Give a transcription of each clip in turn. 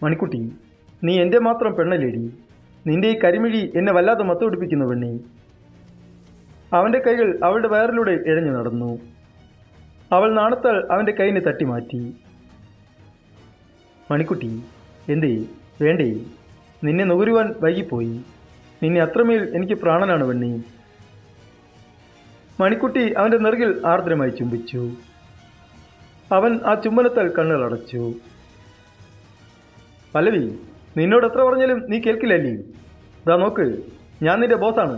മണിക്കുട്ടി, നീ എൻ്റെ മാത്രം പെണ്ണല്ലേടി. നിന്റെ ഈ കരിമിഴി എന്നെ വല്ലാതെ മത്തുപിടിപ്പിക്കുന്നു പെണ്ണി. അവൻ്റെ കൈകൾ അവളുടെ വയറിലൂടെ ഇഴഞ്ഞു നടന്നു. അവൾ നാണത്താൽ അവൻ്റെ കൈയിനെ തട്ടിമാറ്റി. മണിക്കുട്ടി, എന്തേ വേണ്ടേ? നിന്നെ നുകരുവാൻ വൈകിപ്പോയി. നിന്നെ അത്രമേൽ എനിക്ക് പ്രാണനാണ് പെണ്ണി. മണിക്കുട്ടി അവൻ്റെ നെറുകിൽ ആർദ്രമായി ചുംബിച്ചു. അവൻ ആ ചുംബനത്താൽ കണ്ണുകളടച്ചു. പല്ലവി, നിന്നോട് എത്ര പറഞ്ഞാലും നീ കേൾക്കില്ലല്ലേ? ഇതാ നോക്ക്, ഞാൻ നിന്റെ ബോസാണ്,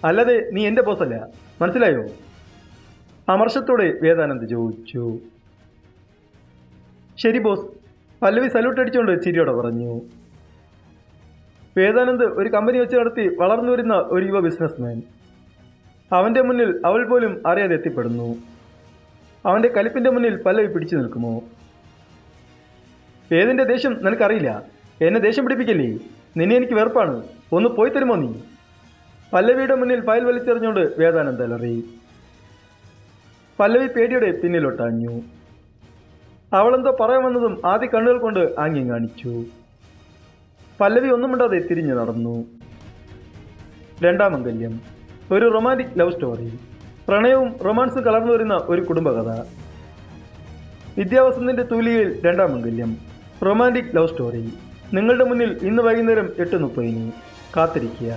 അല്ലാതെ നീ എൻ്റെ ബോസല്ല. മനസ്സിലായോ? അമർഷത്തോടെ വേദാനന്ദ് ചോദിച്ചു. ശരി ബോസ്, പല്ലവി സല്യൂട്ട് അടിച്ചുകൊണ്ട് ചിരിയോടെ പറഞ്ഞു. വേദാനന്ദ് ഒരു കമ്പനി വെച്ച് നടത്തി വളർന്നു വരുന്ന ഒരു യുവ ബിസിനസ്മാൻ. അവൻ്റെ മുന്നിൽ അവൾ പോലും അറിയാതെ എത്തിപ്പെടുന്നു. അവൻ്റെ കലിപ്പിൻ്റെ മുന്നിൽ പല്ലവി പിടിച്ചു നിൽക്കുമോ? ഏതിൻ്റെ ദേഷ്യം നിനക്കറിയില്ല. എന്നെ ദേഷ്യം പിടിപ്പിക്കല്ലേ? നിന്നെ എനിക്ക് വെറുപ്പാണ്. ഒന്ന് പോയി തരുമോ നീ? പല്ലവിയുടെ മുന്നിൽ ഫയൽ വലിച്ചെറിഞ്ഞുകൊണ്ട് വേദാനന്ദ് അലറി. പല്ലവി പേടിയുടെ പിന്നിലൊട്ടാഞ്ഞു. അവളെന്തോ പറയാമെന്നതും ആദ്യ കണ്ണുകൾ കൊണ്ട് ആംഗ്യം കാണിച്ചു. പല്ലവി ഒന്നും മിണ്ടാതെ തിരിഞ്ഞു നടന്നു. രണ്ടാം മംഗല്യം, ഒരു റൊമാൻറ്റിക് ലവ് സ്റ്റോറി. പ്രണയവും റൊമാൻസും കലർന്നു വരുന്ന ഒരു കുടുംബകഥ. വിദ്യാവസന്തിൻ്റെ തൂലികയിൽ രണ്ടാം മംഗല്യം, റൊമാൻറ്റിക് ലവ് സ്റ്റോറി നിങ്ങളുടെ മുന്നിൽ ഇന്ന് വൈകുന്നേരം 8:30. കാത്തിരിക്കുക.